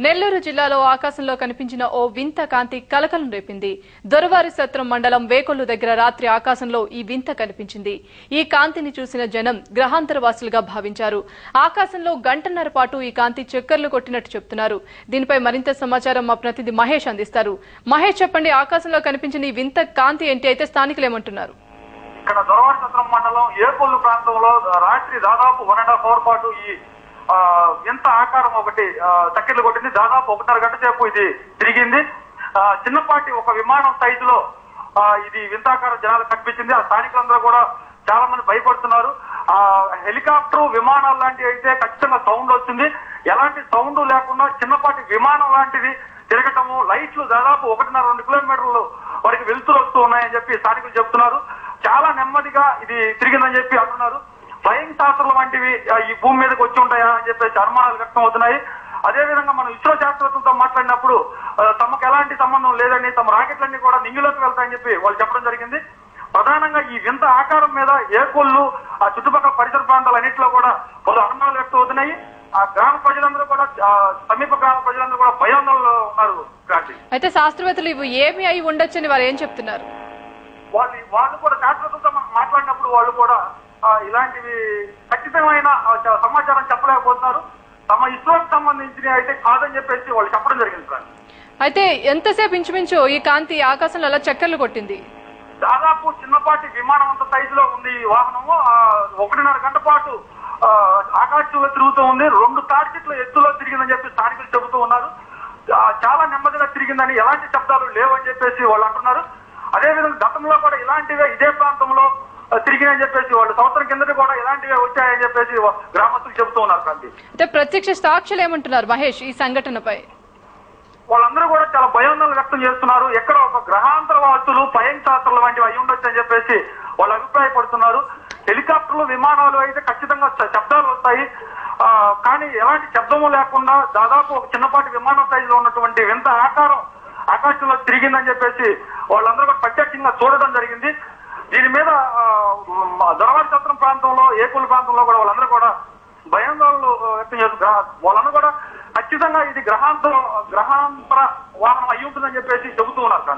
నెల్లూరు జిల్లాలో ఆకాశంలో కనిపించిన ఓ వింత కాంతి కలకలం రేపింది. దొరవారి సత్రం మండలం వేకొల్లు దగ్గర రాత్రి ఆకాశంలో ఈ వింత కనిపించింది. ఈ కాంతిని చూసిన జనం గ్రహాంతరవాసులుగా భావించారు. ఆకాశంలో గంటన్నర పాటు ఈ కాంతి చక్కర్లు కొట్టినట్టు చెప్తున్నారు. దీనిపై మరింత సమాచారం మా ప్రతినిధి మహేష్ అందిస్తారు. మహేష్, చెప్పండి, ఆకాశంలో కనిపించిన ఈ వింత కాంతి ఏంటి? అయితే స్థానికులు ఏమంటున్నారు? ఇక్కడ దొరవారి సత్రం మండలం ఏకొల్లు ప్రాంతంలో రాత్రి దాదాపు 1.5 అవర్ పాటు ఈ వింత ఆకారం ఒకటి చక్కెర్లు కొట్టింది. దాదాపు 1.5 గంట సేపు ఇది తిరిగింది. చిన్నపాటి ఒక విమానం సైజులో ఇది వింతాకారం జనాలకు కనిపించింది. ఆ స్థానికులందరూ కూడా చాలా మంది భయపడుతున్నారు. హెలికాప్టర్ విమానాలు లాంటివి అయితే ఖచ్చితంగా సౌండ్ వచ్చింది. ఎలాంటి సౌండ్ లేకుండా చిన్నపాటి విమానం లాంటిది తిరగటము, లైట్లు దాదాపు 1.5-2 కిలోమీటర్లు వరకు వెళ్తురు వస్తూ ఉన్నాయని చెప్పి స్థానికులు చెప్తున్నారు. చాలా నెమ్మదిగా ఇది తిరిగిందని చెప్పి అంటున్నారు. ఫ్లయింగ్ శాస్త్రాలు వంటివి ఈ భూమి మీదకి వచ్చి ఉంటాయా అని చెప్పేసి అనుమానాలు వ్యక్తం అవుతున్నాయి. అదేవిధంగా మనం ఇస్రో శాస్త్రవేత్తలతో మాట్లాడినప్పుడు తమకు ఎలాంటి సంబంధం లేదని, తమ రాకెట్లన్నీ కూడా నింగిలోకి వెళ్తాయని చెప్పి వాళ్ళు చెప్పడం జరిగింది. ప్రధానంగా ఈ వింత ఆకారం మీద ఏకొల్లు ఆ చుట్టుపక్కల పరిసర ప్రాంతాలన్నింటిలో కూడా పలు అనుమానాలు వ్యక్తం అవుతున్నాయి. ఆ గ్రామ ప్రజలందరూ కూడా, సమీప గ్రామ ప్రజలందరూ కూడా భయాందోళనలో ఉన్నారు. అయితే శాస్త్రవేత్తలు ఇవి ఏమి అయి ఉండొచ్చని వారు ఏం చెప్తున్నారు? వాళ్ళు కూడా శాస్త్రవేత్తలతో మనం మాట్లాడినప్పుడు వాళ్ళు కూడా ఇలాంటివి ఖచ్చితమైన సమాచారం చెప్పలేకపోతున్నారు. తమ ఇస్రోకి సంబంధించిన అయితే కాదని చెప్పేసి వాళ్ళు చెప్పడం జరిగింది. అయితే ఎంతసేపు ఇంచుమించు ఈ కాంతి ఆకాశంలో అలా చక్కర్లు కొట్టింది? దాదాపు చిన్నపాటి విమానం అంత సైజులో ఉంది ఈ వాహనము. 1.5 గంట పాటు ఆకాశంలో తిరుగుతూ ఉంది. 2 తాడిచెట్ల ఎత్తులో తిరిగిందని చెప్పి స్థానికులు చెబుతూ ఉన్నారు. చాలా నెమ్మదిగా తిరిగిందని, ఎలాంటి శబ్దాలు లేవని చెప్పేసి వాళ్ళు అంటున్నారు. అదేవిధంగా గతంలో కూడా ఇలాంటివే ఇదే ప్రాంతంలో తిరిగినని చెప్పేసి వాళ్ళు సంవత్సరం కిందటి కూడా ఇలాంటివే వచ్చాయని చెప్పేసి గ్రామస్తులు చెబుతూ ఉన్నారు. అంటే ప్రత్యక్ష సాక్షులు ఏమంటున్నారు మహేష్ ఈ సంఘటనపై? వాళ్ళందరూ కూడా చాలా భయాందోళన వ్యక్తం చేస్తున్నారు. ఎక్కడ ఒక గ్రహాంతరవాసులు, ఫ్లయింగ్ శాస్త్రాలు వంటివి అయి ఉండొచ్చు అని చెప్పేసి వాళ్ళు అభిప్రాయపడుతున్నారు. హెలికాప్టర్లు, విమానాలు అయితే ఖచ్చితంగా శబ్దాలు వస్తాయి, కానీ ఎలాంటి శబ్దము లేకుండా దాదాపు ఒక చిన్నపాటి విమానం సైజులో ఉన్నటువంటి వింత ఆకారం ఆకాశంలో తిరిగిందని చెప్పేసి వాళ్ళందరూ కూడా ప్రత్యక్షంగా చూడడం జరిగింది. దీని మీద దొరవారి సత్రం ప్రాంతంలో, ఏకొల్లు ప్రాంతంలో కూడా వాళ్ళందరూ కూడా భయాందోళనలు వ్యక్తం చేస్తున్నారు. వాళ్ళందరూ కూడా ఖచ్చితంగా ఇది గ్రహాంతర వాహనం అయి ఉంటుందని చెప్పేసి చెబుతూ ఉన్నారు.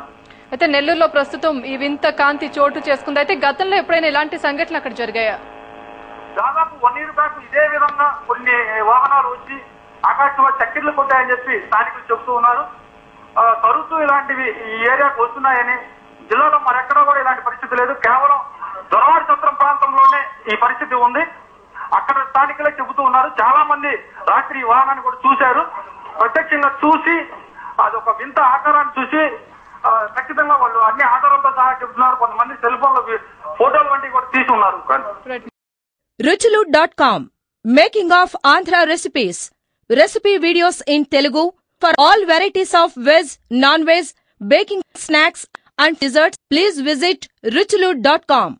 అయితే నెల్లూరులో ప్రస్తుతం ఈ వింత కాంతి చోటు చేసుకుంది. అయితే గతంలో ఎప్పుడైనా ఇలాంటి సంఘటనలు అక్కడ జరిగాయా? దాదాపు 1 year బ్యాక్ ఇదే విధంగా కొన్ని వాహనాలు వచ్చి ఆకాశంలో చక్కెర్లు కొట్టాయని చెప్పి స్థానికులు చెబుతూ ఉన్నారు. తరచూ ఇలాంటివి ఈ ఏరియాకు వస్తున్నాయని, జిల్లాలో మరెక్కడా కూడా ఇలాంటి పరిస్థితి లేదు, కేవలం దొరవారి సత్రం ప్రాంతంలోనే ఈ పరిస్థితి ఉంది. అక్కడ స్థానికులే చెబుతూ ఉన్నారు. చాలా మంది రాత్రి ఈ వాహనాన్ని కూడా చూశారు. ప్రత్యక్షంగా చూసి అదొక వింత ఆకారాన్ని చూసి ఖచ్చితంగా వాళ్ళు అన్ని ఆధారాలతో సహా చెబుతున్నారు. కొంతమంది సెల్ ఫోన్లో ఫోటోలు వంటివి కూడా తీసి ఉన్నారు. Ruchilu.com Making of Andhra Recipes. Recipe videos in Telugu for all varieties of veg, non-veg, baking snacks and desserts. Please visit Ruchilu.com.